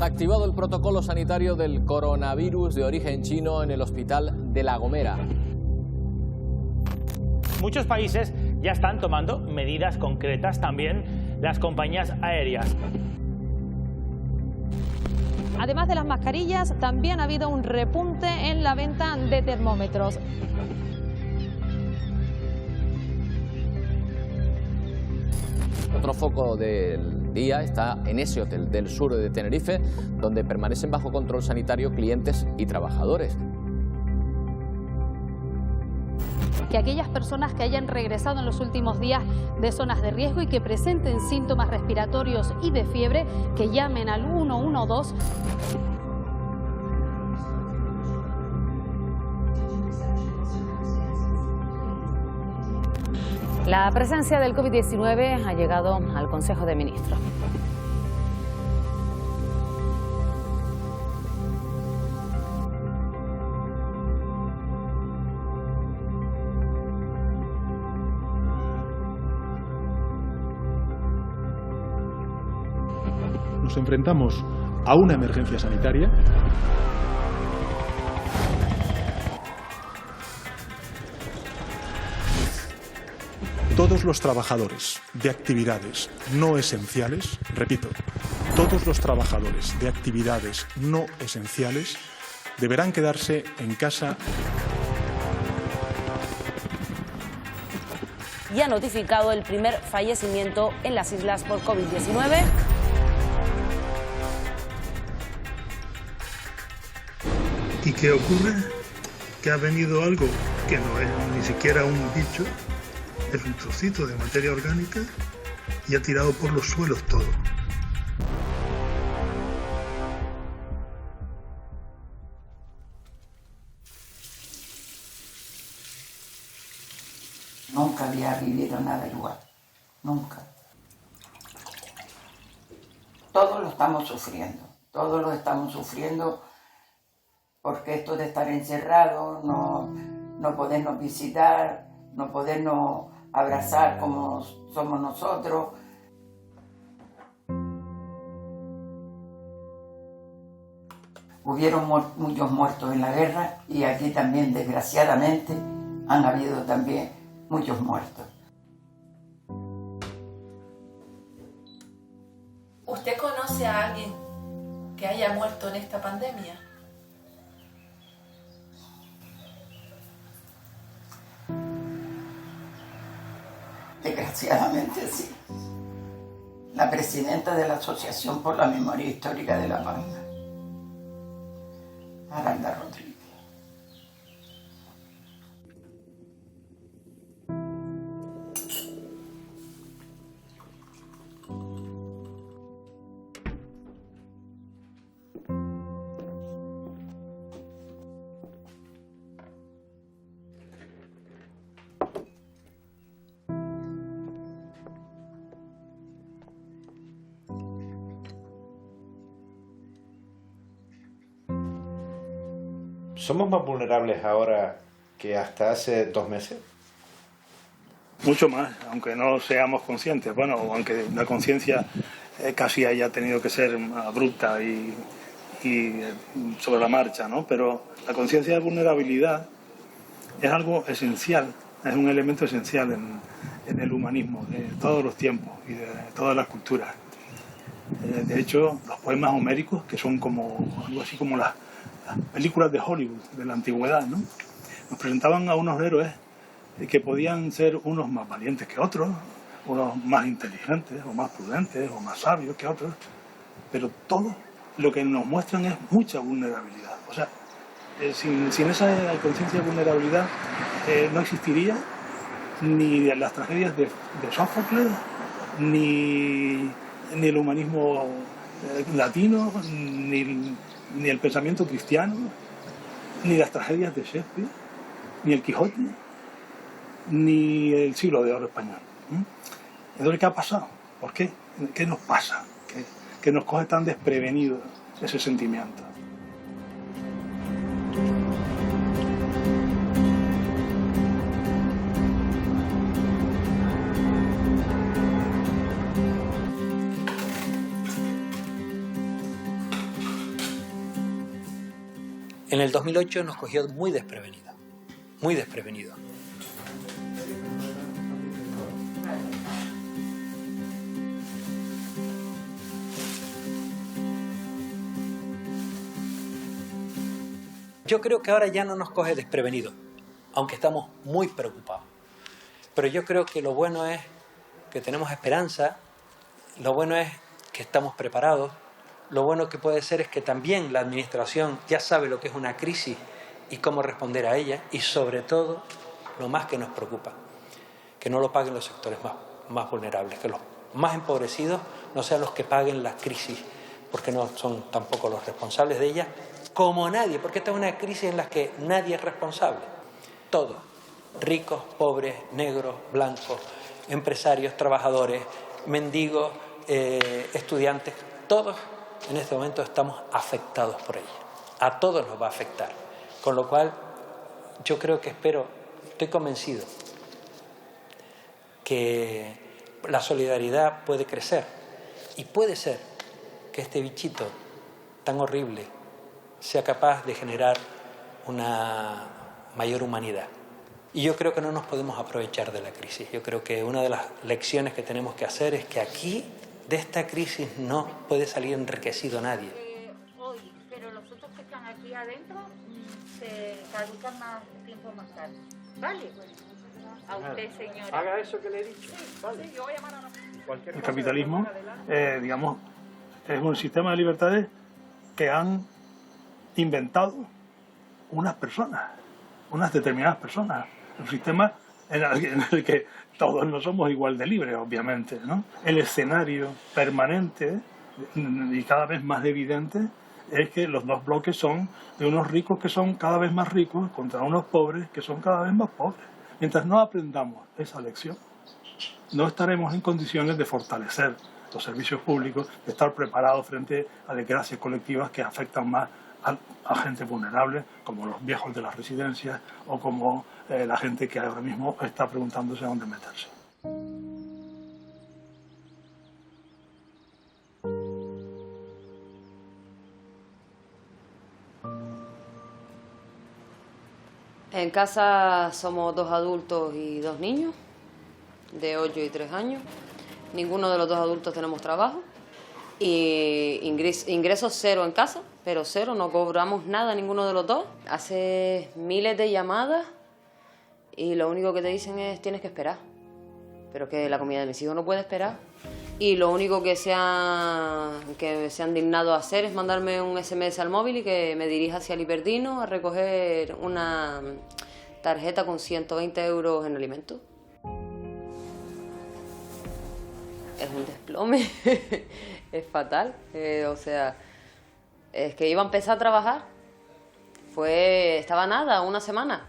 Activado el protocolo sanitario del coronavirus de origen chino en el hospital de La Gomera. Muchos países ya están tomando medidas concretas, también las compañías aéreas. Además de las mascarillas, también ha habido un repunte en la venta de termómetros. Otro foco del día está en ese hotel del sur de Tenerife, donde permanecen bajo control sanitario clientes y trabajadores. Que aquellas personas que hayan regresado en los últimos días de zonas de riesgo y que presenten síntomas respiratorios y de fiebre, que llamen al 112. La presencia del COVID-19 ha llegado al Consejo de Ministros. Nos enfrentamos a una emergencia sanitaria. Todos los trabajadores de actividades no esenciales, repito, todos los trabajadores de actividades no esenciales deberán quedarse en casa. Ya ha notificado el primer fallecimiento en las islas por COVID-19. ¿Y qué ocurre? Que ha venido algo que no es ni siquiera un bicho, es un trocito de materia orgánica y ha tirado por los suelos todo. Nunca había vivido nada igual, nunca. Todos lo estamos sufriendo porque esto de estar encerrado, no podernos visitar, no podernos abrazar como somos nosotros. Hubieron muchos muertos en la guerra y aquí también, desgraciadamente, han habido también muchos muertos. ¿Usted conoce a alguien que haya muerto en esta pandemia? Desgraciadamente sí. La presidenta de la Asociación por la Memoria Histórica de La Palma, Aranda Rodríguez. ¿Somos más vulnerables ahora que hasta hace 2 meses? Mucho más, aunque no seamos conscientes. Bueno, aunque la conciencia casi haya tenido que ser abrupta y sobre la marcha, ¿no? Pero la conciencia de vulnerabilidad es algo esencial, es un elemento esencial en el humanismo de todos los tiempos y de todas las culturas. De hecho, los poemas homéricos, que son como algo así como las películas de Hollywood de la antigüedad, ¿no? Nos presentaban a unos héroes que podían ser unos más valientes que otros, unos más inteligentes o más prudentes o más sabios que otros, pero todo lo que nos muestran es mucha vulnerabilidad. O sea, sin esa conciencia de vulnerabilidad no existiría ni las tragedias de Sófocles, ni el humanismo latino, ni el pensamiento cristiano, ni las tragedias de Shakespeare, ni el Quijote, ni el siglo de oro español. Entonces, ¿qué ha pasado? ¿Por qué? ¿Qué nos pasa? ¿Qué nos coge tan desprevenido ese sentimiento? En el 2008 nos cogió muy desprevenido, muy desprevenido. Yo creo que ahora ya no nos coge desprevenido, aunque estamos muy preocupados. Pero yo creo que lo bueno es que tenemos esperanza, lo bueno es que estamos preparados, lo bueno que puede ser es que también la administración ya sabe lo que es una crisis y cómo responder a ella, y sobre todo, lo más que nos preocupa, que no lo paguen los sectores más vulnerables, que los más empobrecidos no sean los que paguen la crisis, porque no son tampoco los responsables de ella, como nadie, porque esta es una crisis en la que nadie es responsable. Todos, ricos, pobres, negros, blancos, empresarios, trabajadores, mendigos, estudiantes, todos en este momento estamos afectados por ella. A todos nos va a afectar. Con lo cual, yo creo que estoy convencido que la solidaridad puede crecer y puede ser que este bichito tan horrible sea capaz de generar una mayor humanidad. Y yo creo que no nos podemos aprovechar de la crisis. Yo creo que una de las lecciones que tenemos que hacer es que aquí, de esta crisis, no puede salir enriquecido nadie. Hoy, pero los otros que están aquí adentro se caducan más tiempo más tarde. ¿Vale? A usted, señora. Haga eso que le he dicho. Sí, vale. Sí, yo voy a llamar a El capitalismo, digamos, es un sistema de libertades que han inventado unas personas, unas determinadas personas. Un sistema en el que todos no somos igual de libres, obviamente, ¿no? El escenario permanente y cada vez más evidente es que los dos bloques son de unos ricos que son cada vez más ricos contra unos pobres que son cada vez más pobres. Mientras no aprendamos esa lección, no estaremos en condiciones de fortalecer los servicios públicos, de estar preparados frente a desgracias colectivas que afectan más a gente vulnerable, como los viejos de las residencias o como la gente que ahora mismo está preguntándose a dónde meterse. En casa somos 2 adultos y 2 niños, de 8 y 3 años. Ninguno de los 2 adultos tenemos trabajo. Y ingresos 0 en casa, pero 0, no cobramos nada ninguno de los dos. Hace miles de llamadas y lo único que te dicen es tienes que esperar. Pero que la comida de mis hijos no puede esperar. Y lo único que se han dignado a hacer es mandarme un SMS al móvil y que me dirija hacia el Hiperdino a recoger una tarjeta con 120 euros en alimentos. Es un desplome. Es fatal, o sea, es que iba a empezar a trabajar, estaba nada, una semana,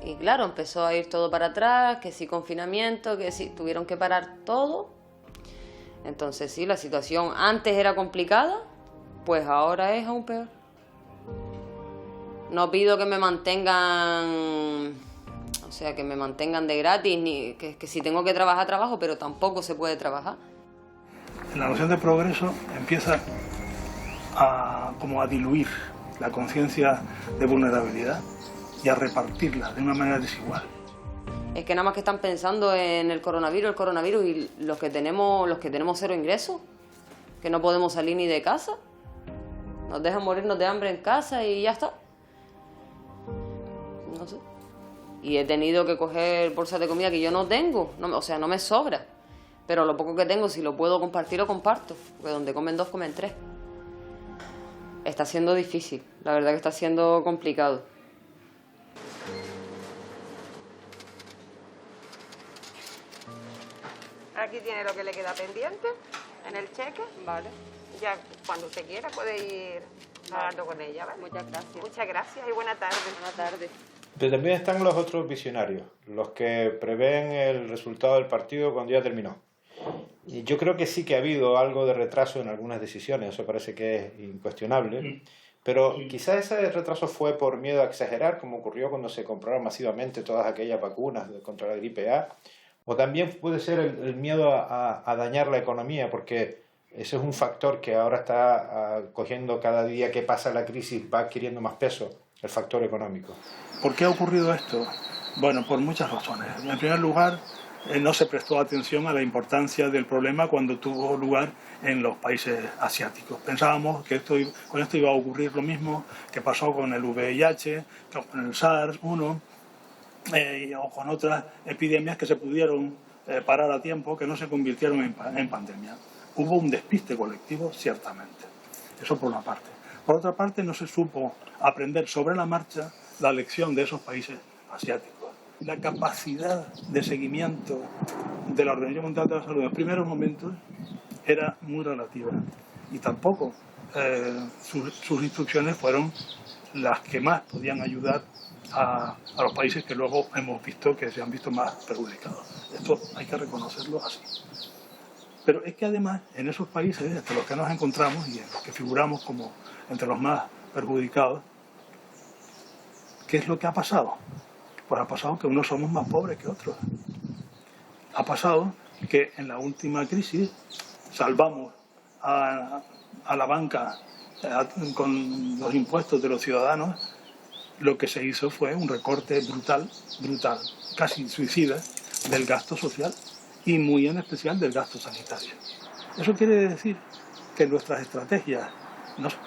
y claro, empezó a ir todo para atrás, que sí confinamiento, que sí, tuvieron que parar todo. Entonces sí, la situación antes era complicada, pues ahora es aún peor. No pido que me mantengan, o sea, que me mantengan de gratis, ni que si tengo que trabajar, trabajo, pero tampoco se puede trabajar. La noción de progreso empieza como a diluir la conciencia de vulnerabilidad y a repartirla de una manera desigual. Es que nada más que están pensando en el coronavirus y los que tenemos 0 ingresos, que no podemos salir ni de casa, nos dejan morirnos de hambre en casa y ya está. No sé. Y he tenido que coger bolsas de comida que yo no tengo, o sea, no me sobra. Pero lo poco que tengo, si lo puedo compartir, lo comparto. Porque donde comen 2, comen 3. Está siendo difícil. La verdad que está siendo complicado. Aquí tiene lo que le queda pendiente en el cheque. Vale. Ya cuando usted quiera puede ir hablando con ella, ¿vale? Muchas gracias. Muchas gracias y buena tarde. Buena tarde. Pero también están los otros visionarios, los que prevén el resultado del partido cuando ya terminó. Y yo creo que sí que ha habido algo de retraso en algunas decisiones, eso parece que es incuestionable, pero quizás ese retraso fue por miedo a exagerar, como ocurrió cuando se compraron masivamente todas aquellas vacunas contra la gripe A, o también puede ser el miedo a dañar la economía, porque Ese es un factor que ahora está cogiendo cada día que pasa la crisis, va adquiriendo más peso, el factor económico. ¿Por qué ha ocurrido esto? Bueno, por muchas razones. En primer lugar, no se prestó atención a la importancia del problema cuando tuvo lugar en los países asiáticos. Pensábamos que con esto iba a ocurrir lo mismo que pasó con el VIH, con el SARS-1 o con otras epidemias que se pudieron parar a tiempo, que no se convirtieron en pandemia. Hubo un despiste colectivo, ciertamente. Eso por una parte. Por otra parte, no se supo aprender sobre la marcha la lección de esos países asiáticos. La capacidad de seguimiento de la Organización Mundial de la Salud en los primeros momentos era muy relativa y tampoco sus instrucciones fueron las que más podían ayudar a los países que luego hemos visto que se han visto más perjudicados. Esto hay que reconocerlo así. Pero es que además en esos países entre los que nos encontramos y en los que figuramos como entre los más perjudicados, ¿qué es lo que ha pasado? Pues ha pasado que unos somos más pobres que otros. Ha pasado que en la última crisis salvamos a la banca con los impuestos de los ciudadanos. Lo que se hizo fue un recorte brutal, casi suicida, del gasto social y muy en especial del gasto sanitario. Eso quiere decir que nuestras estrategias,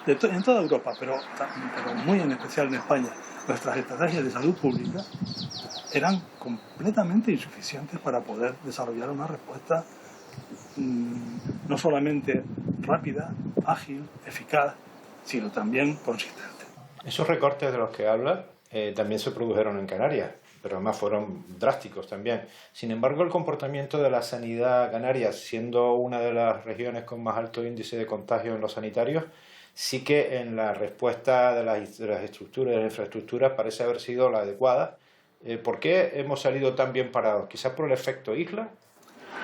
en toda Europa, pero muy en especial en España, nuestras estrategias de salud pública eran completamente insuficientes para poder desarrollar una respuesta no solamente rápida, ágil, eficaz, sino también consistente. Esos recortes de los que habla también se produjeron en Canarias, pero además fueron drásticos también. Sin embargo, el comportamiento de la sanidad canaria, siendo una de las regiones con más alto índice de contagio en los sanitarios, sí que en la respuesta de las estructuras, de la infraestructura, parece haber sido la adecuada. ¿Por qué hemos salido tan bien parados? ¿Quizás por el efecto isla?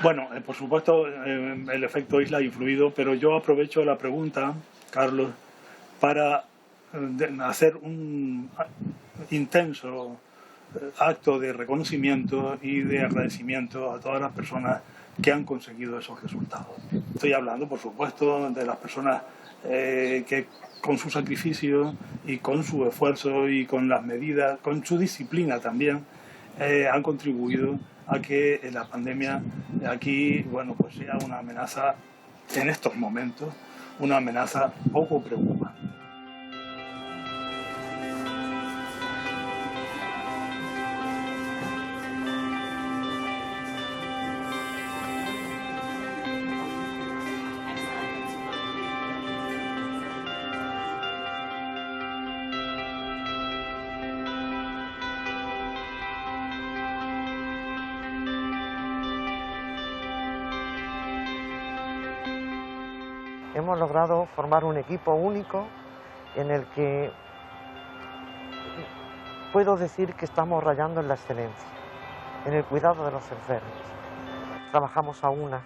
Bueno, por supuesto el efecto isla ha influido, pero yo aprovecho la pregunta, Carlos, para hacer un intenso acto de reconocimiento y de agradecimiento a todas las personas que han conseguido esos resultados. Estoy hablando, por supuesto, de las personas que con su sacrificio y con su esfuerzo y con las medidas, con su disciplina también, han contribuido a que la pandemia aquí, bueno, pues sea una amenaza en estos momentos, una amenaza poco preocupante. Hemos logrado formar un equipo único en el que puedo decir que estamos rayando en la excelencia, en el cuidado de los enfermos. Trabajamos a una.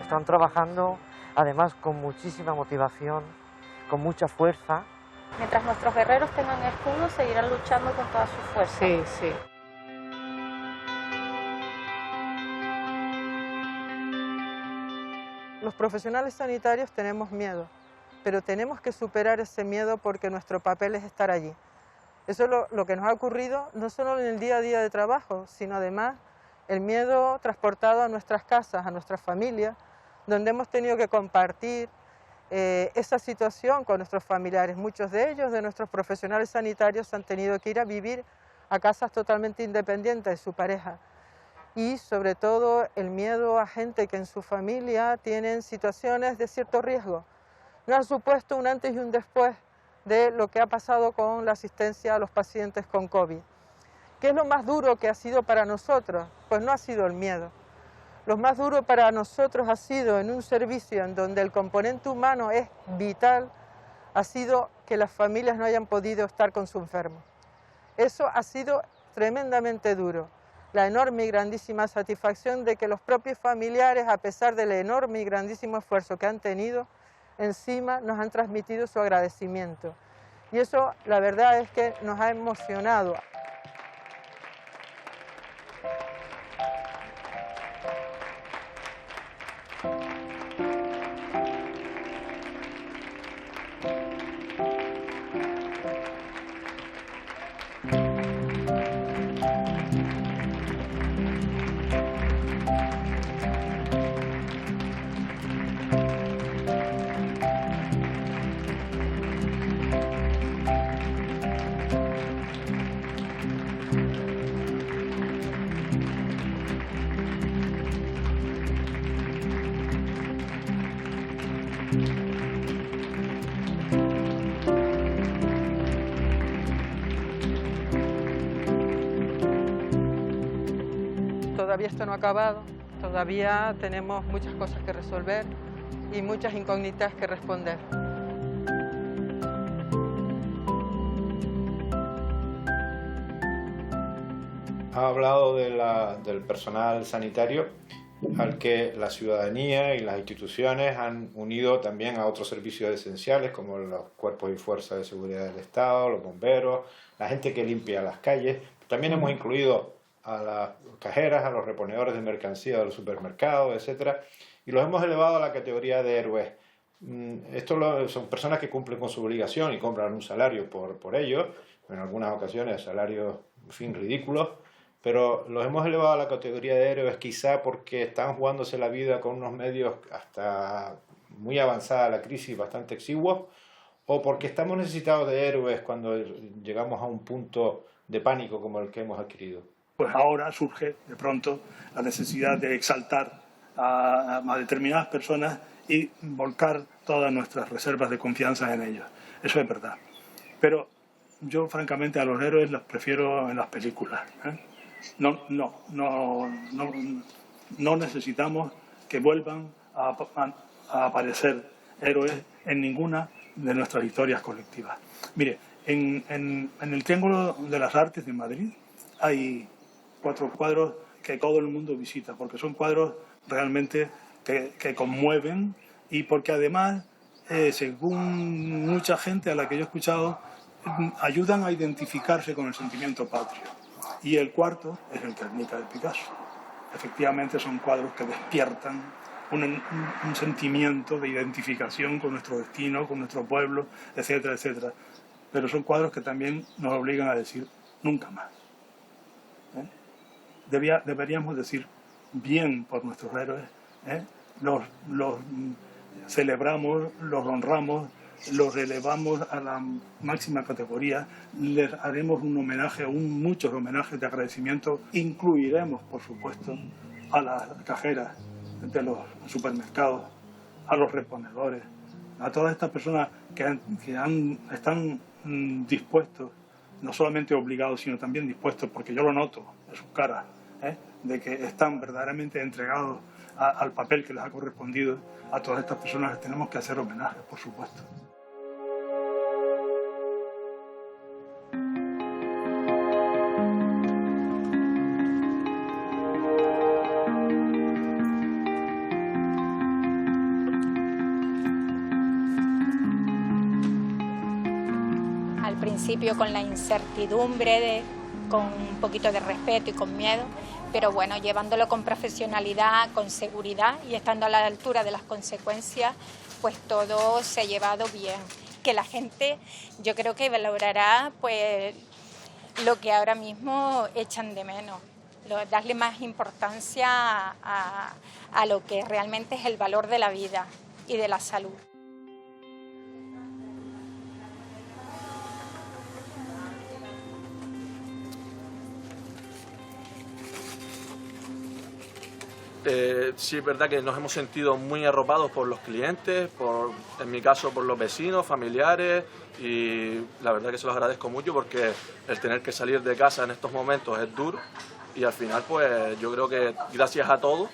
Están trabajando además con muchísima motivación, con mucha fuerza. Mientras nuestros guerreros tengan escudo, seguirán luchando con toda su fuerza. Sí, sí. Los profesionales sanitarios tenemos miedo, pero tenemos que superar ese miedo porque nuestro papel es estar allí. Eso es lo que nos ha ocurrido no solo en el día a día de trabajo, sino además el miedo transportado a nuestras casas, a nuestras familias, donde hemos tenido que compartir esa situación con nuestros familiares. Muchos de ellos, de nuestros profesionales sanitarios, han tenido que ir a vivir a casas totalmente independientes de su pareja. Y sobre todo el miedo a gente que en su familia tienen situaciones de cierto riesgo. Nos ha supuesto un antes y un después de lo que ha pasado con la asistencia a los pacientes con COVID. ¿Qué es lo más duro que ha sido para nosotros? Pues no ha sido el miedo. Lo más duro para nosotros ha sido en un servicio en donde el componente humano es vital, ha sido que las familias no hayan podido estar con su enfermo. Eso ha sido tremendamente duro. La enorme y grandísima satisfacción de que los propios familiares, a pesar del enorme y grandísimo esfuerzo que han tenido, encima nos han transmitido su agradecimiento. Y eso, la verdad es que nos ha emocionado. Todavía esto no ha acabado, todavía tenemos muchas cosas que resolver y muchas incógnitas que responder. Ha hablado del personal sanitario al que la ciudadanía y las instituciones han unido también a otros servicios esenciales como los cuerpos y fuerzas de seguridad del Estado, los bomberos, la gente que limpia las calles. También hemos incluido a las cajeras, a los reponedores de mercancía de los supermercados, etcétera, y los hemos elevado a la categoría de héroes. Estos son personas que cumplen con su obligación y cobran un salario por ello, en algunas ocasiones salarios, en fin, ridículos, pero los hemos elevado a la categoría de héroes quizá porque están jugándose la vida con unos medios hasta muy avanzada la crisis, bastante exiguos, o porque estamos necesitados de héroes cuando llegamos a un punto de pánico como el que hemos adquirido. Pues ahora surge de pronto la necesidad de exaltar a determinadas personas y volcar todas nuestras reservas de confianza en ellos. Eso es verdad. Pero yo francamente a los héroes los prefiero en las películas, ¿eh? No necesitamos que vuelvan a aparecer héroes en ninguna de nuestras historias colectivas. Mire, en el Triángulo de las Artes de Madrid hay 4 cuadros que todo el mundo visita, porque son cuadros realmente que conmueven y porque además, según mucha gente a la que yo he escuchado, ayudan a identificarse con el sentimiento patrio. Y el cuarto es el Guernica de Picasso. Efectivamente son cuadros que despiertan un sentimiento de identificación con nuestro destino, con nuestro pueblo, etcétera, etcétera. Pero son cuadros que también nos obligan a decir nunca más. Deberíamos decir bien por nuestros héroes, los celebramos, los honramos, los elevamos a la máxima categoría, les haremos un homenaje, muchos homenajes de agradecimiento, incluiremos, por supuesto, a las cajeras de los supermercados, a los reponedores, a todas estas personas que están dispuestos, no solamente obligados, sino también dispuestos, porque yo lo noto en sus caras, de que están verdaderamente entregados al papel que les ha correspondido. A todas estas personas les tenemos que hacer homenaje, por supuesto. Al principio con la incertidumbre, con un poquito de respeto y con miedo, pero bueno, llevándolo con profesionalidad, con seguridad y estando a la altura de las consecuencias, pues todo se ha llevado bien. Que la gente, yo creo que valorará pues lo que ahora mismo echan de menos, darle más importancia a lo que realmente es el valor de la vida y de la salud. Sí es verdad que nos hemos sentido muy arropados por los clientes, en mi caso por los vecinos, familiares, y la verdad que se los agradezco mucho porque el tener que salir de casa en estos momentos es duro y al final pues yo creo que gracias a todos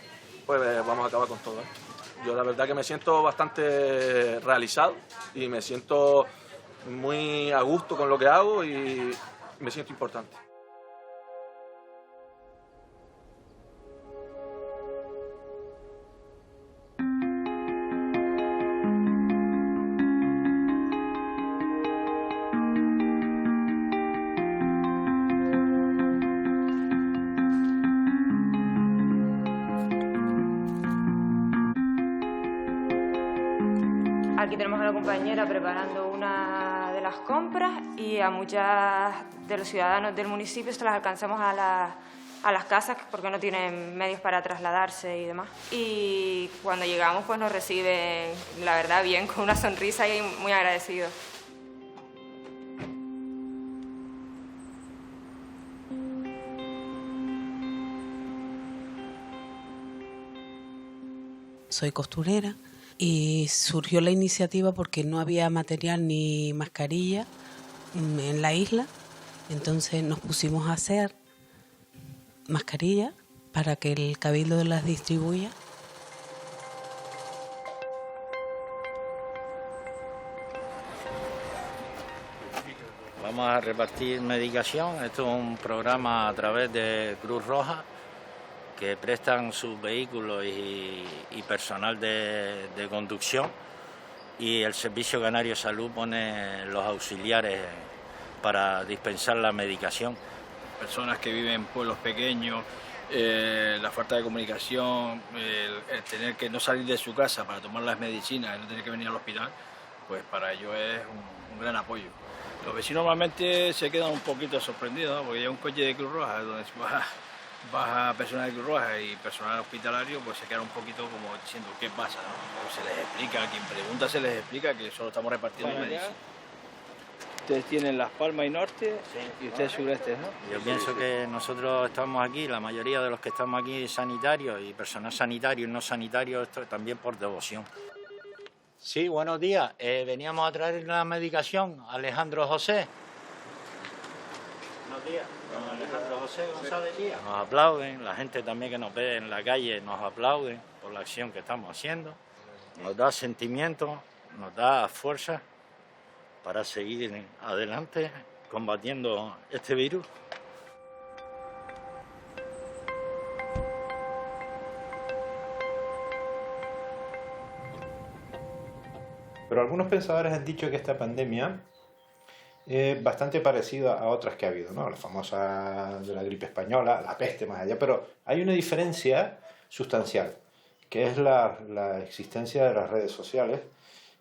pues vamos a acabar con todo esto. Yo la verdad que me siento bastante realizado y me siento muy a gusto con lo que hago y me siento importante. Aquí tenemos a la compañera preparando una de las compras y a muchos de los ciudadanos del municipio se las alcanzamos a las casas porque no tienen medios para trasladarse y demás. Y cuando llegamos pues nos reciben, la verdad, bien, con una sonrisa y muy agradecidos. Soy costurera, y surgió la iniciativa porque no había material ni mascarilla en la isla, entonces nos pusimos a hacer mascarillas para que el Cabildo las distribuya. Vamos a repartir medicación. Esto es un programa a través de Cruz Roja que prestan sus vehículos y personal de conducción, y el Servicio Canario de Salud pone los auxiliares para dispensar la medicación. Personas que viven en pueblos pequeños, la falta de comunicación, el tener que no salir de su casa para tomar las medicinas, el no tener que venir al hospital, pues para ellos es un gran apoyo. Los vecinos normalmente se quedan un poquito sorprendidos, ¿no? Porque hay un coche de Cruz Roja donde baja personal de Cruz Roja y personal hospitalario, pues se quedan un poquito como diciendo ¿qué pasa? ¿No? Pues se les explica, a quien pregunta se les explica que solo estamos repartiendo medicina. Ustedes tienen Las Palmas y Norte, sí, y ustedes sureste, ¿no? Yo pienso que nosotros estamos aquí, la mayoría de los que estamos aquí sanitarios y personal sanitario y no sanitario, esto también por devoción. Sí, buenos días. Veníamos a traer la medicación a Alejandro José. Buenos días. Alejandro José González Díaz. Nos aplauden, la gente también que nos ve en la calle nos aplaude por la acción que estamos haciendo. Nos da sentimiento, nos da fuerza para seguir adelante combatiendo este virus. Pero algunos pensadores han dicho que esta pandemia es bastante parecida a otras que ha habido, ¿no? La famosa de la gripe española, la peste más allá, pero hay una diferencia sustancial, que es la existencia de las redes sociales,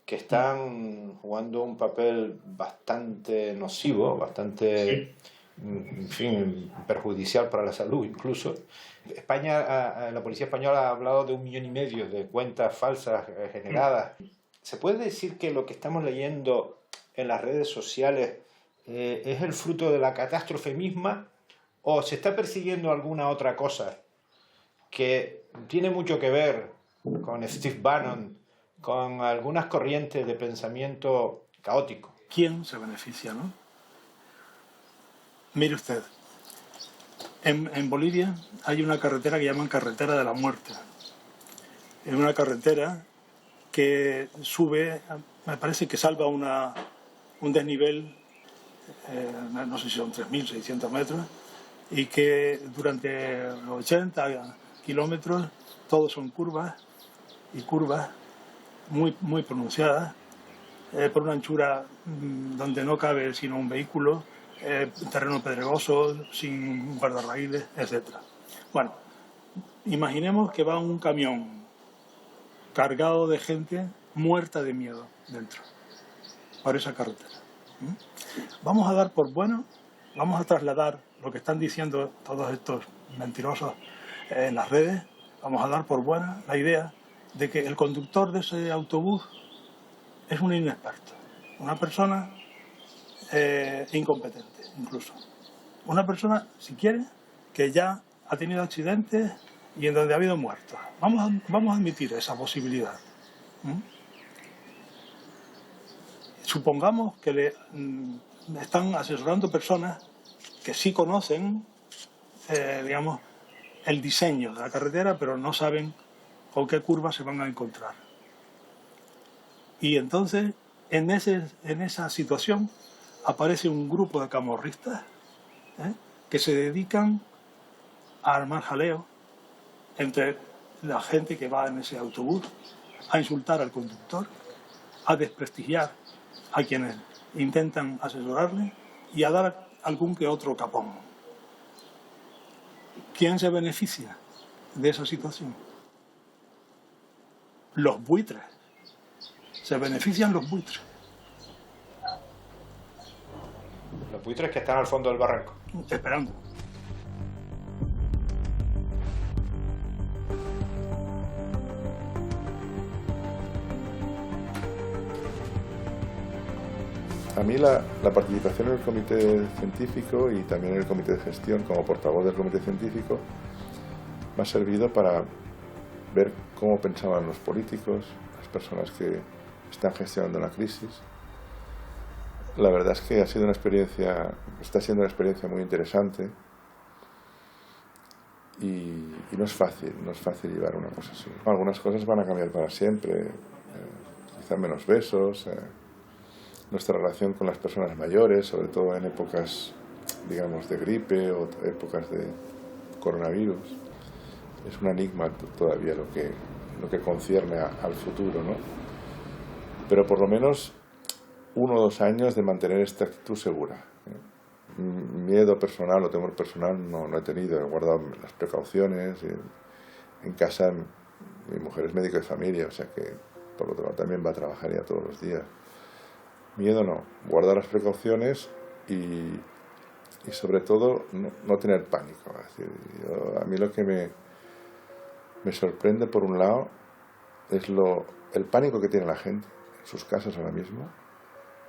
que están jugando un papel bastante nocivo, bastante, en fin, perjudicial para la salud incluso. España, la policía española ha hablado de 1,5 millones de cuentas falsas generadas. ¿Se puede decir que lo que estamos leyendo en las redes sociales es el fruto de la catástrofe misma, o se está persiguiendo alguna otra cosa que tiene mucho que ver con Steve Bannon, con algunas corrientes de pensamiento caótico? ¿Quién se beneficia, no? Mire usted, en Bolivia hay una carretera que llaman Carretera de la Muerte. Es una carretera que sube, me parece que salva un desnivel, no sé si son 3.600 metros, y que durante los 80 kilómetros todos son curvas, y curvas muy pronunciadas, por una anchura donde no cabe sino un vehículo, terreno pedregoso, sin guardarraíles, etc. Bueno, imaginemos que va un camión cargado de gente muerta de miedo dentro, por esa carretera. Vamos a dar por bueno, vamos a trasladar lo que están diciendo todos estos mentirosos en las redes, vamos a dar por buena la idea de que el conductor de ese autobús es un inexperto, una persona incompetente incluso. Una persona, si quiere, que ya ha tenido accidentes y en donde ha habido muertos. Vamos a admitir esa posibilidad. Supongamos que le están asesorando personas que sí conocen, digamos, el diseño de la carretera, pero no saben con qué curvas se van a encontrar. Y entonces, en esa situación, aparece un grupo de camorristas que se dedican a armar jaleo entre la gente que va en ese autobús, a insultar al conductor, a desprestigiar a quienes intentan asesorarle y a dar algún que otro capón. ¿Quién se beneficia de esa situación? Los buitres. Se benefician los buitres. Los buitres que están al fondo del barranco. Esperando. A mí la participación en el comité científico y también en el comité de gestión como portavoz del comité científico me ha servido para ver cómo pensaban los políticos, las personas que están gestionando la crisis. La verdad es que está siendo una experiencia muy interesante y no es fácil llevar una cosa así. Algunas cosas van a cambiar para siempre, quizá menos besos, nuestra relación con las personas mayores, sobre todo en épocas, digamos, de gripe o épocas de coronavirus. Es un enigma todavía lo que concierne al futuro, ¿no? Pero por lo menos 1 o 2 años de mantener esta actitud segura. Miedo personal o temor personal no he tenido, he guardado las precauciones. En casa mi mujer es médico de familia, o sea que por lo tanto también va a trabajar ya todos los días. Miedo no, guardar las precauciones y sobre todo no tener pánico. Es decir, a mí lo que me sorprende por un lado es el pánico que tiene la gente en sus casas ahora mismo,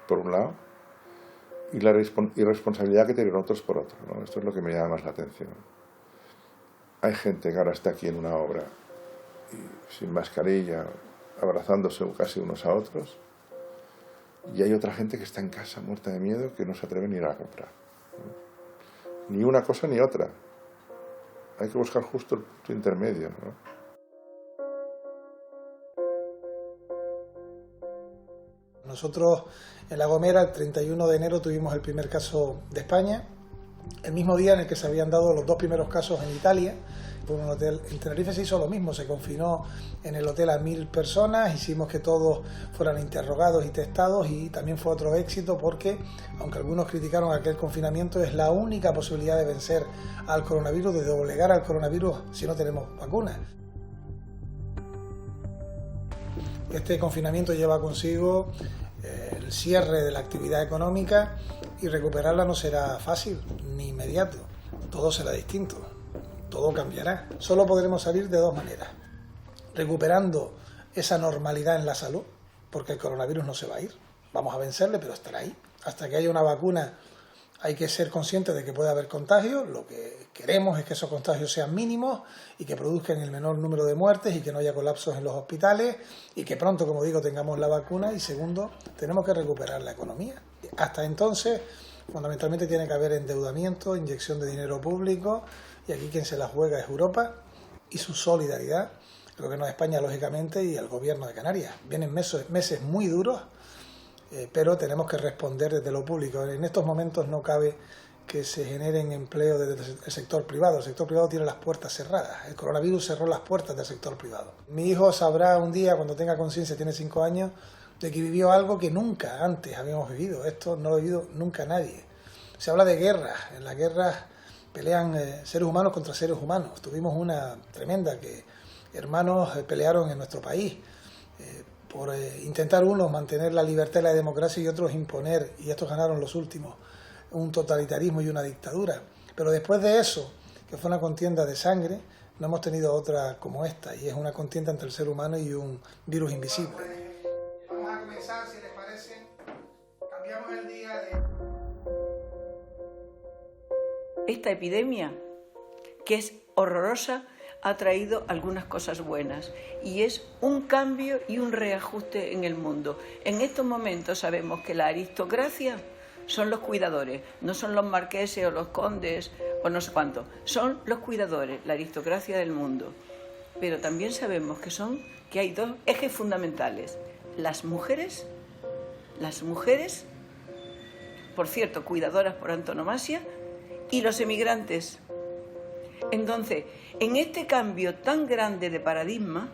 por un lado, y la irresponsabilidad que tienen otros por otro, ¿no? Esto es lo que me llama más la atención. Hay gente que ahora está aquí en una obra y sin mascarilla, abrazándose casi unos a otros, y hay otra gente que está en casa muerta de miedo que no se atreve ni a ir a comprar, ¿no? Ni una cosa ni otra. Hay que buscar justo el punto intermedio, ¿no? Nosotros en La Gomera el 31 de enero tuvimos el primer caso de España, el mismo día en el que se habían dado los 2 primeros casos en Italia. Por un hotel en Tenerife se hizo lo mismo, se confinó en el hotel a 1000 personas, hicimos que todos fueran interrogados y testados, y también fue otro éxito porque, aunque algunos criticaron aquel confinamiento, es la única posibilidad de vencer al coronavirus, de doblegar al coronavirus si no tenemos vacunas. Este confinamiento lleva consigo el cierre de la actividad económica y recuperarla no será fácil ni inmediato, todo será distinto. Todo cambiará. Solo podremos salir de 2 maneras. Recuperando esa normalidad en la salud, porque el coronavirus no se va a ir. Vamos a vencerle, pero estará ahí. Hasta que haya una vacuna hay que ser conscientes de que puede haber contagios. Lo que queremos es que esos contagios sean mínimos y que produzcan el menor número de muertes y que no haya colapsos en los hospitales y que pronto, como digo, tengamos la vacuna. Y segundo, tenemos que recuperar la economía. Hasta entonces, fundamentalmente tiene que haber endeudamiento, inyección de dinero público. Y aquí quien se la juega es Europa y su solidaridad, el gobierno de España lógicamente y el gobierno de Canarias. Vienen meses muy duros, pero tenemos que responder desde lo público. En estos momentos no cabe que se generen empleo desde el sector privado. El sector privado tiene las puertas cerradas. El coronavirus cerró las puertas del sector privado. Mi hijo sabrá un día, cuando tenga conciencia, tiene 5 años, de que vivió algo que nunca antes habíamos vivido. Esto no lo ha vivido nunca nadie. Se habla de guerras. En las guerras pelean seres humanos contra seres humanos. Tuvimos una tremenda que hermanos pelearon en nuestro país por intentar unos mantener la libertad y la democracia y otros imponer, y estos ganaron los últimos, un totalitarismo y una dictadura. Pero después de eso, que fue una contienda de sangre, no hemos tenido otra como esta, y es una contienda entre el ser humano y un virus invisible. Vamos a comenzar, si les parece, cambiamos el día de... Esta epidemia, que es horrorosa, ha traído algunas cosas buenas y es un cambio y un reajuste en el mundo. En estos momentos sabemos que la aristocracia son los cuidadores, no son los marqueses o los condes o no sé cuánto, son los cuidadores, la aristocracia del mundo. Pero también sabemos que hay 2 ejes fundamentales: las mujeres, por cierto, cuidadoras por antonomasia, y los emigrantes. Entonces, en este cambio tan grande de paradigma,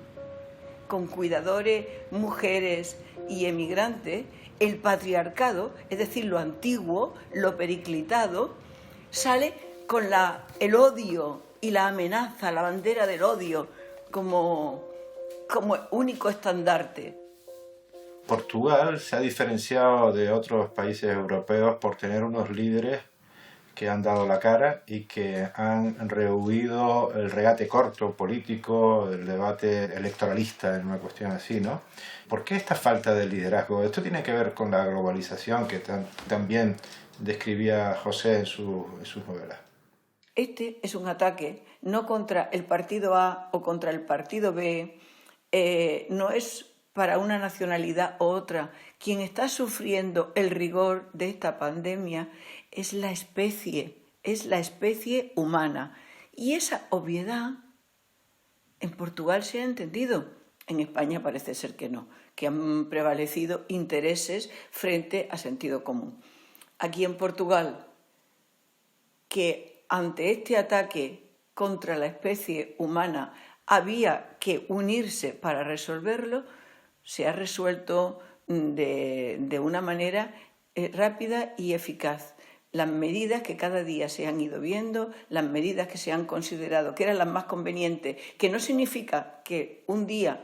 con cuidadores, mujeres y emigrantes, el patriarcado, es decir, lo antiguo, lo periclitado, sale con el odio y la amenaza, la bandera del odio, como único estandarte. Portugal se ha diferenciado de otros países europeos por tener unos líderes que han dado la cara y que han rehuido el regate corto político, el debate electoralista en una cuestión así, ¿no? ¿Por qué esta falta de liderazgo? Esto tiene que ver con la globalización que también describía José en sus novelas. Este es un ataque no contra el partido A o contra el partido B, no es para una nacionalidad u otra. Quien está sufriendo el rigor de esta pandemia es la especie humana. Y esa obviedad en Portugal se ha entendido. En España parece ser que no, que han prevalecido intereses frente a sentido común. Aquí en Portugal, que ante este ataque contra la especie humana había que unirse para resolverlo, se ha resuelto de una manera rápida y eficaz. Las medidas que cada día se han ido viendo, las medidas que se han considerado que eran las más convenientes, que no significa que un día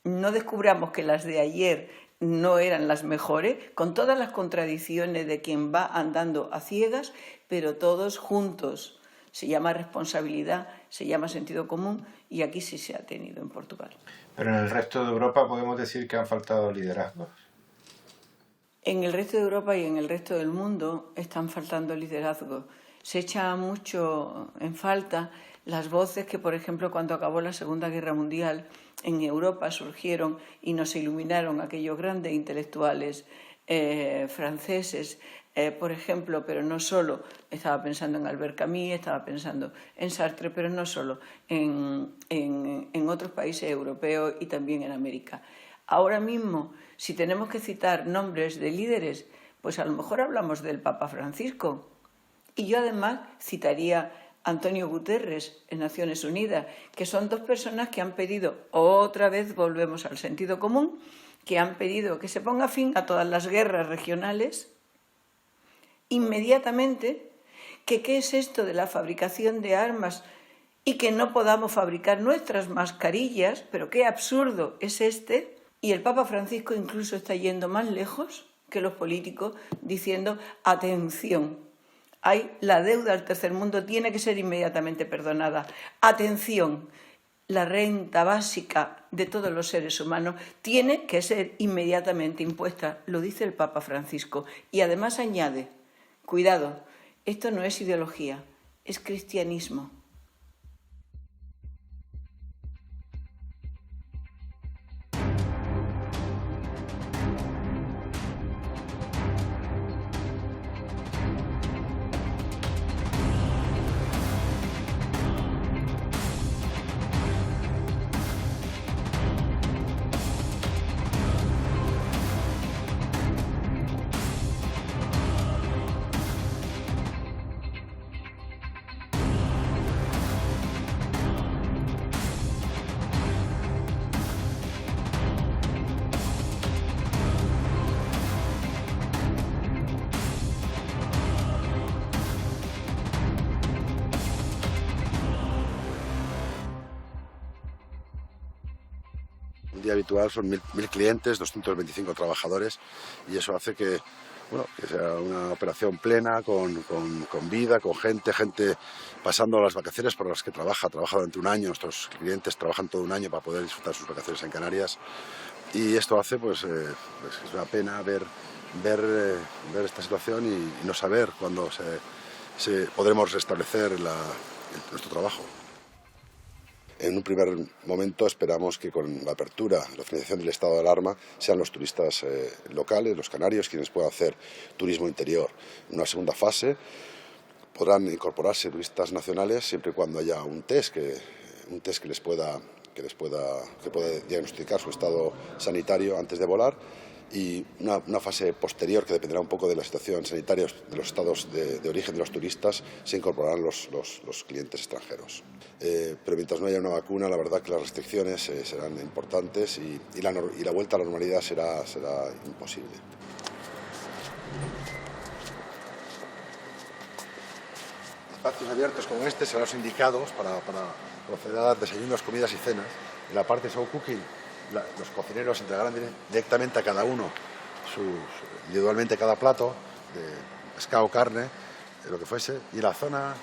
no descubramos que las de ayer no eran las mejores, con todas las contradicciones de quien va andando a ciegas, pero todos juntos. Se llama responsabilidad, se llama sentido común, y aquí sí se ha tenido en Portugal. Pero en el resto de Europa podemos decir que han faltado liderazgos. En el resto de Europa y en el resto del mundo están faltando liderazgos. Se echa mucho en falta las voces que, por ejemplo, cuando acabó la Segunda Guerra Mundial, en Europa surgieron y nos iluminaron aquellos grandes intelectuales franceses, por ejemplo, pero no solo. Estaba pensando en Albert Camus, estaba pensando en Sartre, pero no solo, en otros países europeos y también en América. Ahora mismo, si tenemos que citar nombres de líderes, pues a lo mejor hablamos del Papa Francisco. Y yo además citaría a Antonio Guterres en Naciones Unidas, que son dos personas que han pedido, otra vez volvemos al sentido común, que han pedido que se ponga fin a todas las guerras regionales inmediatamente, que qué es esto de la fabricación de armas y que no podamos fabricar nuestras mascarillas, pero qué absurdo es este. Y el Papa Francisco incluso está yendo más lejos que los políticos, diciendo, atención, la deuda al tercer mundo tiene que ser inmediatamente perdonada. Atención, la renta básica de todos los seres humanos tiene que ser inmediatamente impuesta, lo dice el Papa Francisco. Y además añade, cuidado, esto no es ideología, es cristianismo. Un día habitual son 1.000 clientes, 225 trabajadores, y eso hace que sea una operación plena, con vida, con gente pasando las vacaciones por las que trabaja durante un año. Nuestros clientes trabajan todo un año para poder disfrutar sus vacaciones en Canarias, y esto hace pues es una pena ver esta situación y no saber cuándo podremos restablecer nuestro trabajo. En un primer momento esperamos que con la apertura, la finalización del estado de alarma, sean los turistas locales, los canarios, quienes puedan hacer turismo interior. En una segunda fase podrán incorporarse turistas nacionales siempre y cuando haya un test que pueda diagnosticar su estado sanitario antes de volar, y una fase posterior que dependerá un poco de la situación sanitaria de los estados de origen de los turistas. Se incorporarán los clientes extranjeros. Pero mientras no haya una vacuna, la verdad que las restricciones serán importantes y la vuelta a la normalidad será imposible. Espacios abiertos como este serán los indicados para proceder a dar desayunos, comidas y cenas. En la parte show cooking, los cocineros entregarán directamente a cada uno individualmente cada plato de pescado, carne, lo que fuese, y en la zona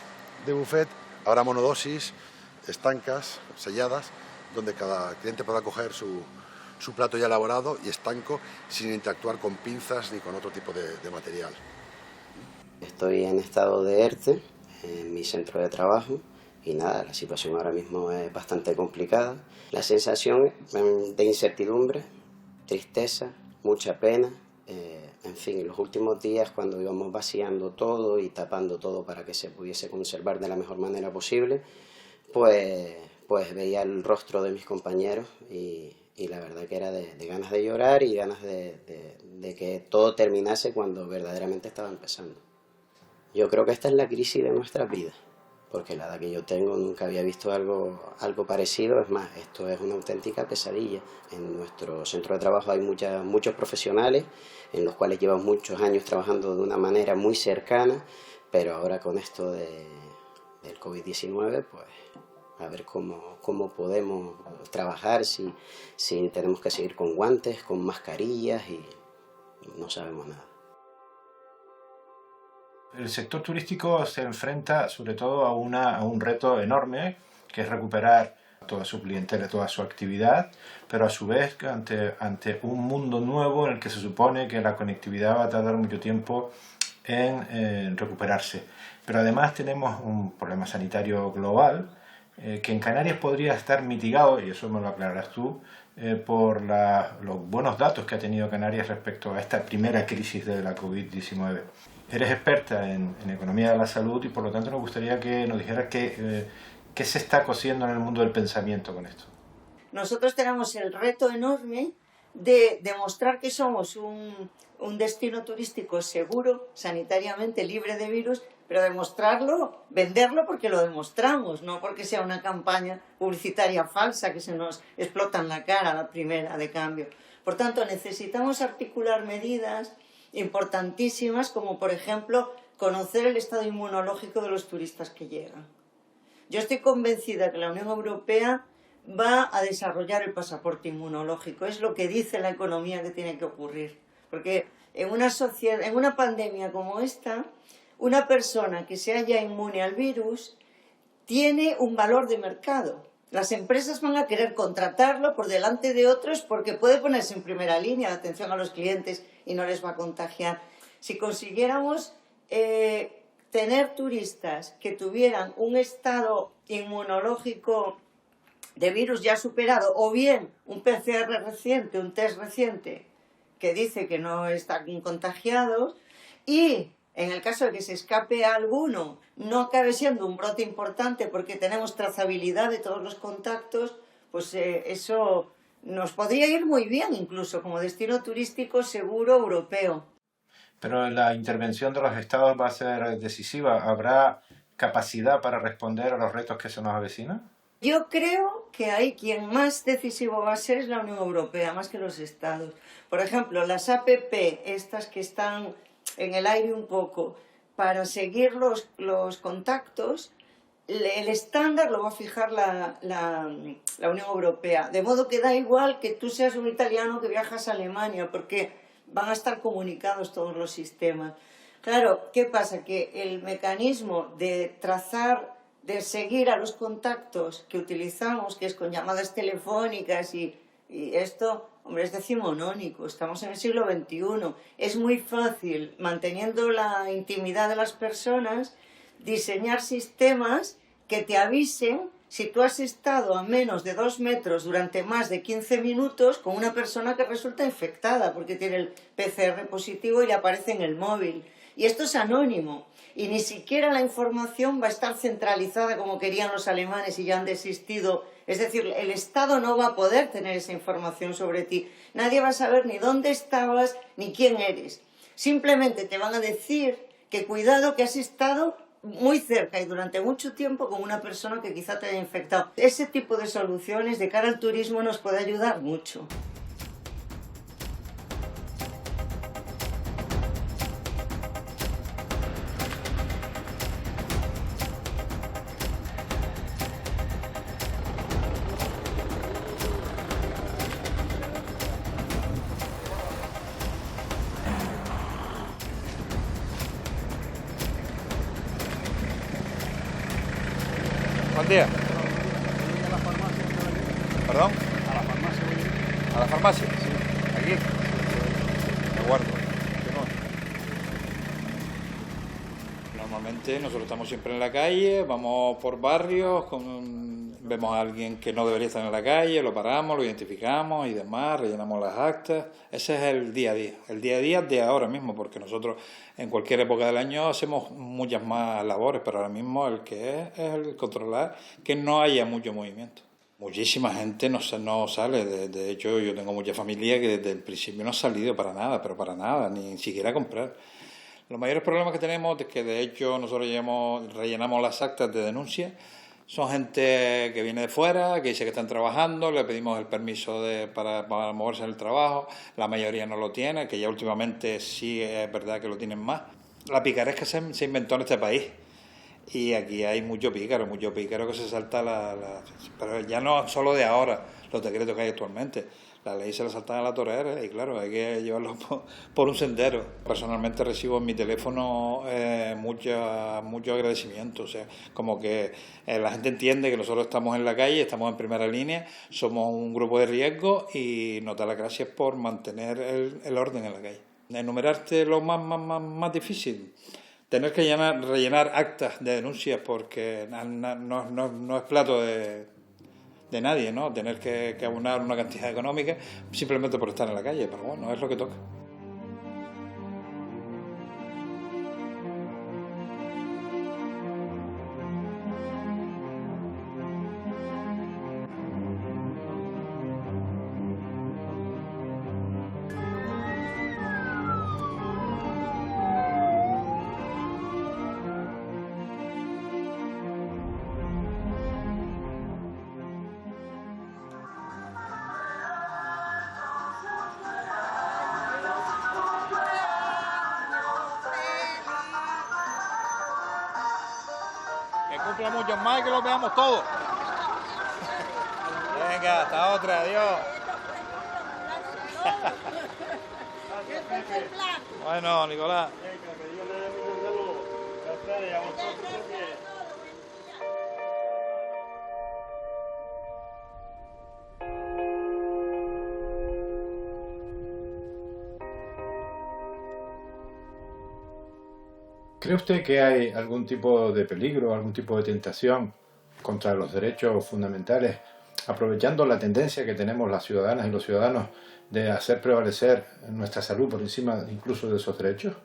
de buffet habrá monodosis, estancas, selladas, donde cada cliente podrá coger su plato ya elaborado y estanco, sin interactuar con pinzas ni con otro tipo de material. Estoy en estado de ERTE en mi centro de trabajo. Y nada, la situación ahora mismo es bastante complicada. La sensación de incertidumbre tristeza, mucha pena. En fin, los últimos días, cuando íbamos vaciando todo y tapando todo para que se pudiese conservar de la mejor manera posible, pues veía el rostro de mis compañeros y la verdad que era de ganas de llorar y ganas de que todo terminase cuando verdaderamente estaba empezando. Yo creo que esta es la crisis de nuestras vidas, porque la edad que yo tengo nunca había visto algo parecido. Es más, esto es una auténtica pesadilla. En nuestro centro de trabajo hay muchos profesionales en los cuales llevan muchos años trabajando de una manera muy cercana, pero ahora con esto del COVID-19, pues a ver cómo podemos trabajar, si tenemos que seguir con guantes, con mascarillas, y no sabemos nada. El sector turístico se enfrenta sobre todo a un reto enorme, que es recuperar toda su clientela, toda su actividad, pero a su vez ante un mundo nuevo en el que se supone que la conectividad va a tardar mucho tiempo en recuperarse. Pero además tenemos un problema sanitario global que en Canarias podría estar mitigado, y eso me lo aclararás tú, por los buenos datos que ha tenido Canarias respecto a esta primera crisis de la COVID-19. Eres experta en economía de la salud y por lo tanto nos gustaría que nos dijeras qué se está cociendo en el mundo del pensamiento con esto. Nosotros tenemos el reto enorme de demostrar que somos un destino turístico seguro, sanitariamente libre de virus, pero demostrarlo, venderlo porque lo demostramos, no porque sea una campaña publicitaria falsa que se nos explota en la cara la primera de cambio. Por tanto, necesitamos articular medidas importantísimas, como por ejemplo conocer el estado inmunológico de los turistas que llegan. Yo estoy convencida que la Unión Europea va a desarrollar el pasaporte inmunológico. Es lo que dice la economía que tiene que ocurrir. Porque en una pandemia como esta, una persona que se haya inmune al virus tiene un valor de mercado. Las empresas van a querer contratarlo por delante de otros porque puede ponerse en primera línea de atención a los clientes y no les va a contagiar. Si consiguiéramos tener turistas que tuvieran un estado inmunológico de virus ya superado, o bien un PCR reciente, un test reciente que dice que no están contagiados, y en el caso de que se escape alguno, no acabe siendo un brote importante porque tenemos trazabilidad de todos los contactos, pues eso nos podría ir muy bien incluso como destino turístico seguro europeo. Pero la intervención de los estados va a ser decisiva. ¿Habrá capacidad para responder a los retos que se nos avecinan? Yo creo que ahí quien más decisivo va a ser es la Unión Europea, más que los estados. Por ejemplo, las APP, estas que están en el aire un poco, para seguir los contactos, el estándar lo va a fijar la Unión Europea. De modo que da igual que tú seas un italiano que viajas a Alemania, porque van a estar comunicados todos los sistemas. Claro, ¿qué pasa? Que el mecanismo de trazar, de seguir a los contactos que utilizamos, que es con llamadas telefónicas y esto, hombre, es decimonónico, estamos en el siglo XXI. Es muy fácil, manteniendo la intimidad de las personas, diseñar sistemas que te avisen si tú has estado a menos de 2 metros durante más de 15 minutos con una persona que resulta infectada porque tiene el PCR positivo y le aparece en el móvil. Y esto es anónimo. Y ni siquiera la información va a estar centralizada como querían los alemanes y ya han desistido. Es decir, el Estado no va a poder tener esa información sobre ti. Nadie va a saber ni dónde estabas ni quién eres. Simplemente te van a decir que cuidado, que has estado muy cerca y durante mucho tiempo con una persona que quizá te haya infectado. Ese tipo de soluciones de cara al turismo nos puede ayudar mucho. Buen día. ¿Perdón? A la farmacia. ¿A la farmacia? Sí. ¿Aquí? Me guardo. Normalmente nosotros estamos siempre en la calle, vamos por barrios, vemos a alguien que no debería estar en la calle, lo paramos, lo identificamos y demás, rellenamos las actas. Ese es el día a día de ahora mismo, porque nosotros en cualquier época del año hacemos muchas más labores, pero ahora mismo el que es el controlar que no haya mucho movimiento. Muchísima gente no sale, de hecho yo tengo mucha familia que desde el principio no ha salido para nada, pero para nada, ni siquiera a comprar. Los mayores problemas que tenemos es que de hecho nosotros rellenamos las actas de denuncia. Son gente que viene de fuera, que dice que están trabajando, le pedimos el permiso para moverse en el trabajo, la mayoría no lo tiene, que ya últimamente sí es verdad que lo tienen más. La picaresca se inventó en este país y aquí hay mucho pícaro que se salta pero ya no solo de ahora, los decretos que hay actualmente. La ley se la saltan a la torera y claro, hay que llevarlo por un sendero. Personalmente recibo en mi teléfono mucho agradecimiento, o sea, como que la gente entiende que nosotros estamos en la calle, estamos en primera línea, somos un grupo de riesgo y nos da las gracias por mantener el orden en la calle. Enumerarte lo más difícil, tener que rellenar actas de denuncias porque no es plato de nadie, ¿no? Tener que abonar una cantidad económica simplemente por estar en la calle, pero bueno, es lo que toca. Cumpla muchos más y que los veamos todos. Venga, hasta otra, adiós. Bueno, Nicolás. ¿Cree usted que hay algún tipo de peligro, algún tipo de tentación contra los derechos fundamentales, aprovechando la tendencia que tenemos las ciudadanas y los ciudadanos de hacer prevalecer nuestra salud por encima incluso de esos derechos?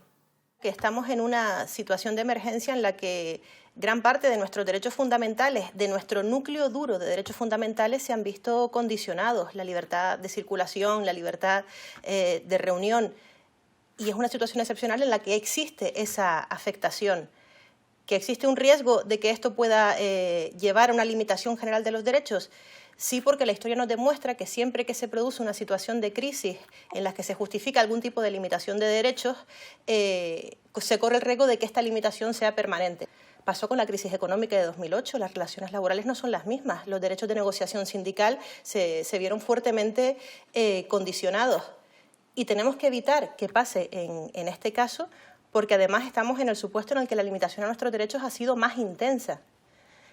Que estamos en una situación de emergencia en la que gran parte de nuestros derechos fundamentales, de nuestro núcleo duro de derechos fundamentales, se han visto condicionados. La libertad de circulación, la libertad de reunión. Y es una situación excepcional en la que existe esa afectación, que existe un riesgo de que esto pueda llevar a una limitación general de los derechos. Sí, porque la historia nos demuestra que siempre que se produce una situación de crisis en la que se justifica algún tipo de limitación de derechos, se corre el riesgo de que esta limitación sea permanente. Pasó con la crisis económica de 2008, las relaciones laborales no son las mismas, los derechos de negociación sindical se vieron fuertemente condicionados. Y tenemos que evitar que pase en este caso, porque además estamos en el supuesto en el que la limitación a nuestros derechos ha sido más intensa.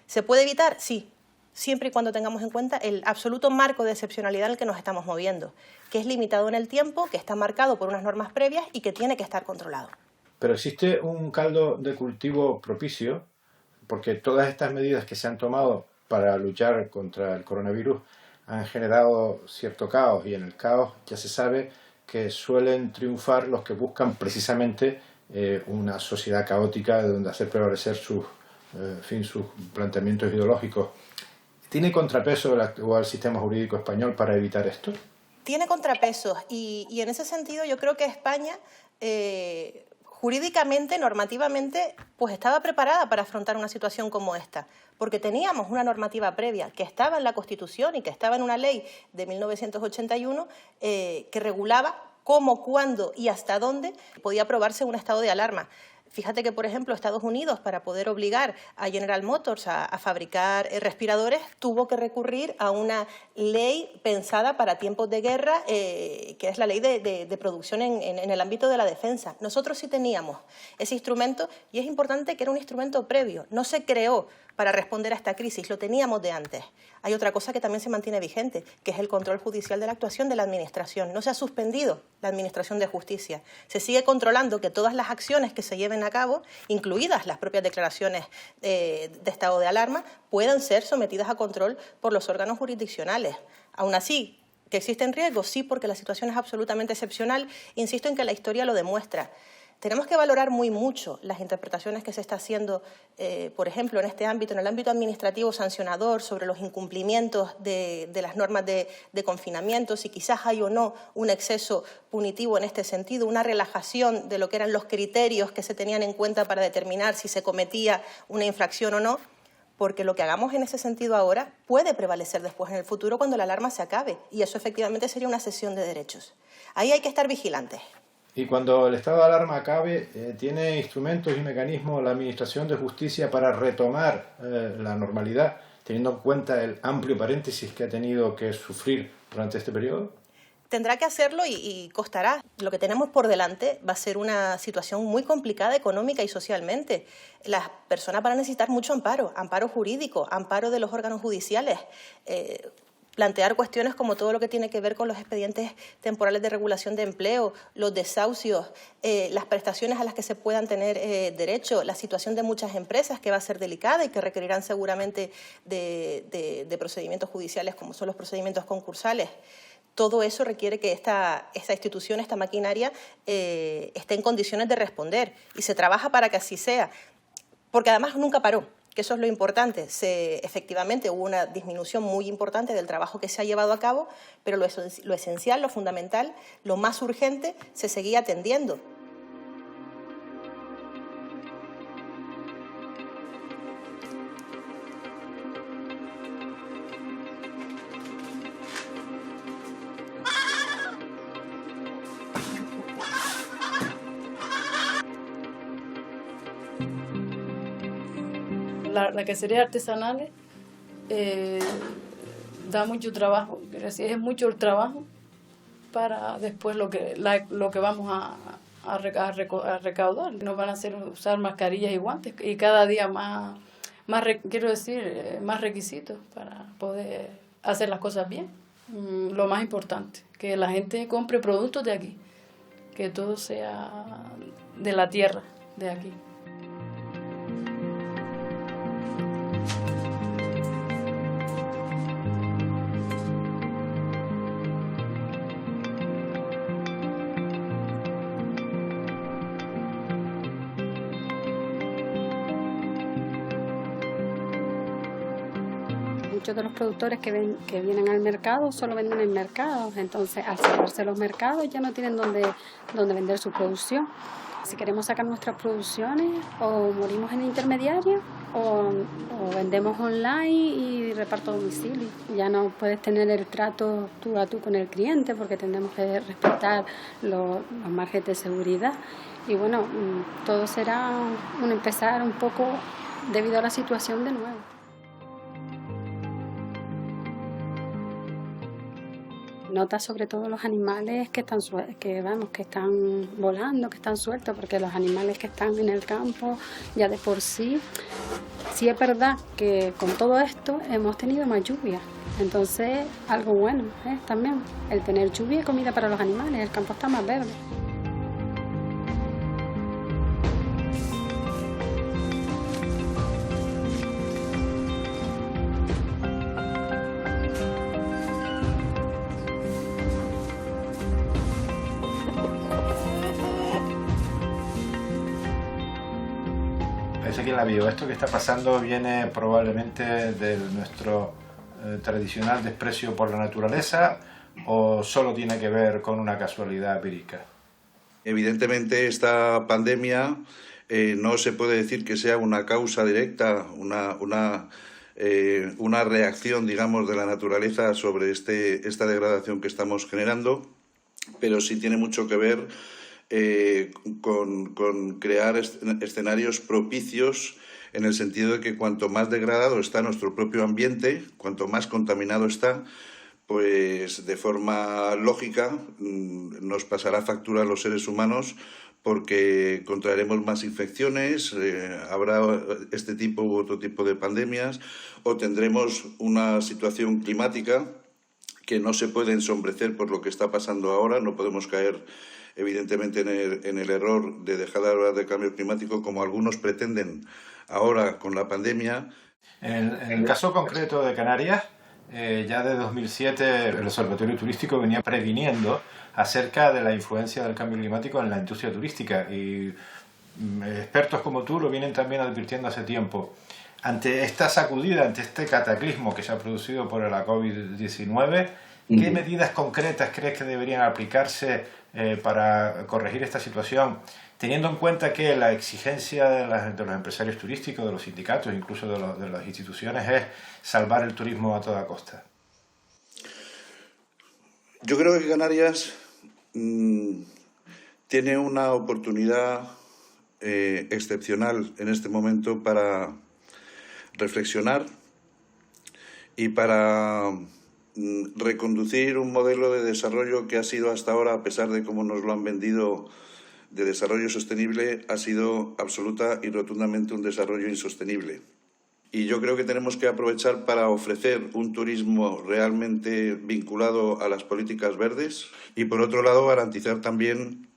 ¿Se puede evitar? Sí, siempre y cuando tengamos en cuenta el absoluto marco de excepcionalidad en el que nos estamos moviendo, que es limitado en el tiempo, que está marcado por unas normas previas y que tiene que estar controlado. Pero existe un caldo de cultivo propicio, porque todas estas medidas que se han tomado para luchar contra el coronavirus han generado cierto caos, y en el caos ya se sabe que suelen triunfar los que buscan precisamente una sociedad caótica de donde hacer prevalecer sus planteamientos ideológicos. ¿Tiene contrapeso el actual sistema jurídico español para evitar esto? Tiene contrapesos y en ese sentido yo creo que España jurídicamente, normativamente, pues estaba preparada para afrontar una situación como esta, porque teníamos una normativa previa que estaba en la Constitución y que estaba en una ley de 1981 que regulaba cómo, cuándo y hasta dónde podía aprobarse un estado de alarma. Fíjate que, por ejemplo, Estados Unidos, para poder obligar a General Motors a fabricar respiradores, tuvo que recurrir a una ley pensada para tiempos de guerra, que es la ley de producción en el ámbito de la defensa. Nosotros sí teníamos ese instrumento y es importante que era un instrumento previo. No se creó para responder a esta crisis, lo teníamos de antes. Hay otra cosa que también se mantiene vigente, que es el control judicial de la actuación de la Administración. No se ha suspendido la Administración de Justicia. Se sigue controlando que todas las acciones que se lleven lleven a cabo, incluidas las propias declaraciones de estado de alarma, puedan ser sometidas a control por los órganos jurisdiccionales. Aún así, ¿que existen riesgos? Sí, porque la situación es absolutamente excepcional. Insisto en que la historia lo demuestra. Tenemos que valorar muy mucho las interpretaciones que se está haciendo, por ejemplo, en este ámbito, en el ámbito administrativo sancionador, sobre los incumplimientos de las normas de confinamiento, si quizás hay o no un exceso punitivo en este sentido, una relajación de lo que eran los criterios que se tenían en cuenta para determinar si se cometía una infracción o no, porque lo que hagamos en ese sentido ahora puede prevalecer después en el futuro cuando la alarma se acabe, y eso efectivamente sería una cesión de derechos. Ahí hay que estar vigilantes. Y cuando el estado de alarma acabe, ¿tiene instrumentos y mecanismos la Administración de Justicia para retomar la normalidad, teniendo en cuenta el amplio paréntesis que ha tenido que sufrir durante este periodo? Tendrá que hacerlo y costará. Lo que tenemos por delante va a ser una situación muy complicada económica y socialmente. Las personas van a necesitar mucho amparo, amparo jurídico, amparo de los órganos judiciales, plantear cuestiones como todo lo que tiene que ver con los expedientes temporales de regulación de empleo, los desahucios, las prestaciones a las que se puedan tener derecho, la situación de muchas empresas que va a ser delicada y que requerirán seguramente de procedimientos judiciales como son los procedimientos concursales. Todo eso requiere que esta institución, esta maquinaria, esté en condiciones de responder y se trabaja para que así sea, porque además nunca paró. Que eso es lo importante. Efectivamente hubo una disminución muy importante del trabajo que se ha llevado a cabo, pero lo esencial, lo fundamental, lo más urgente, se seguía atendiendo. La quesería artesanales da mucho trabajo, es mucho el trabajo para después lo que vamos a recaudar. Nos van a hacer usar mascarillas y guantes y cada día más requisitos para poder hacer las cosas bien. Lo más importante, que la gente compre productos de aquí, que todo sea de la tierra, de aquí. Muchos de los productores que vienen al mercado solo venden en mercados, entonces al cerrarse los mercados ya no tienen dónde vender su producción. Si queremos sacar nuestras producciones, o morimos en intermediarios o vendemos online y reparto a domicilio. Ya no puedes tener el trato tú a tú con el cliente porque tenemos que respetar los márgenes de seguridad. Y bueno, todo será empezar un poco debido a la situación de nuevo. Nota sobre todo los animales que están volando, que están sueltos, porque los animales que están en el campo ya de por sí es verdad que con todo esto hemos tenido más lluvia. Entonces, algo bueno también, el tener lluvia y comida para los animales, el campo está más verde. Parece que en la bio esto que está pasando viene probablemente de nuestro tradicional desprecio por la naturaleza, o solo tiene que ver con una casualidad empírica. Evidentemente esta pandemia no se puede decir que sea una causa directa, una reacción, digamos, de la naturaleza sobre esta degradación que estamos generando, pero sí tiene mucho que ver con crear escenarios propicios en el sentido de que cuanto más degradado está nuestro propio ambiente, cuanto más contaminado está, pues de forma lógica nos pasará factura a los seres humanos porque contraeremos más infecciones, habrá este tipo u otro tipo de pandemias, o tendremos una situación climática que no se puede ensombrecer por lo que está pasando ahora. No podemos caer, evidentemente, en el error de dejar de hablar de cambio climático como algunos pretenden ahora con la pandemia. En el caso concreto de Canarias, ya de 2007 el Observatorio Turístico venía previniendo acerca de la influencia del cambio climático en la industria turística, y expertos como tú lo vienen también advirtiendo hace tiempo. Ante esta sacudida, ante este cataclismo que se ha producido por la COVID-19, ¿qué medidas concretas crees que deberían aplicarse para corregir esta situación, teniendo en cuenta que la exigencia de los empresarios turísticos, de los sindicatos, incluso de las instituciones, es salvar el turismo a toda costa? Yo creo que Canarias tiene una oportunidad excepcional en este momento para reflexionar y para reconducir un modelo de desarrollo que ha sido hasta ahora, a pesar de cómo nos lo han vendido, de desarrollo sostenible, ha sido absoluta y rotundamente un desarrollo insostenible. Y yo creo que tenemos que aprovechar para ofrecer un turismo realmente vinculado a las políticas verdes y, por otro lado, garantizar también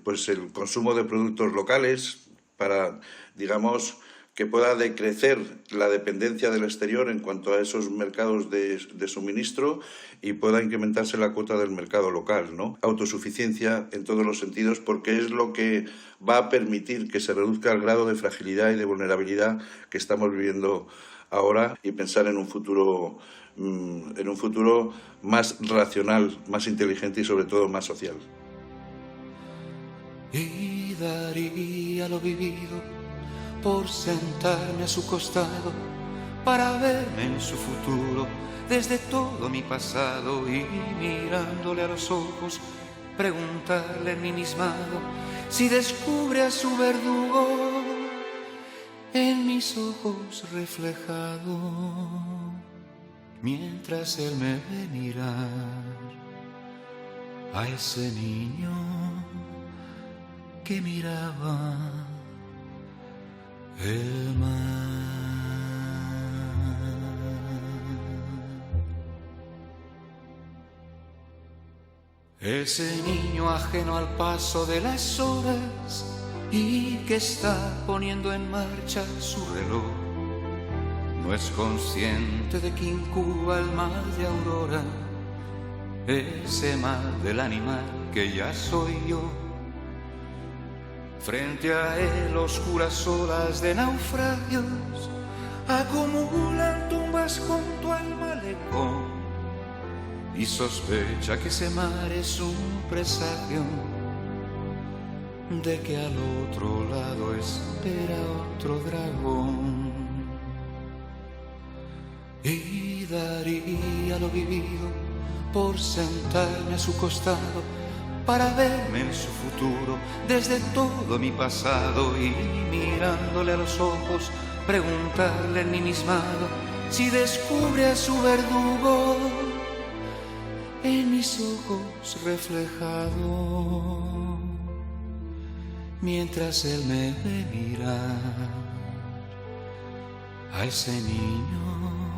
pues el consumo de productos locales para, digamos, que pueda decrecer la dependencia del exterior en cuanto a esos mercados de suministro y pueda incrementarse la cuota del mercado local, ¿no? Autosuficiencia en todos los sentidos, porque es lo que va a permitir que se reduzca el grado de fragilidad y de vulnerabilidad que estamos viviendo ahora, y pensar en un futuro más racional, más inteligente y sobre todo más social. Y daría lo vivido por sentarme a su costado, para verme en su futuro desde todo mi pasado, y mirándole a los ojos, preguntarle ensimismado si descubre a su verdugo en mis ojos reflejado, mientras él me ve mirar a ese niño que miraba el mar. Ese niño ajeno al paso de las horas y que está poniendo en marcha su reloj, no es consciente de que incuba el mal de aurora, ese mal del animal que ya soy yo. Frente a él oscuras olas de naufragios acumulan tumbas junto al malecón, y sospecha que ese mar es un presagio de que al otro lado espera otro dragón. Y daría lo vivido por sentarme a su costado, para verme en su futuro desde todo mi pasado, y mirándole a los ojos, preguntarle ensimismado si descubre a su verdugo en mis ojos reflejado, mientras él me ve mirar a ese niño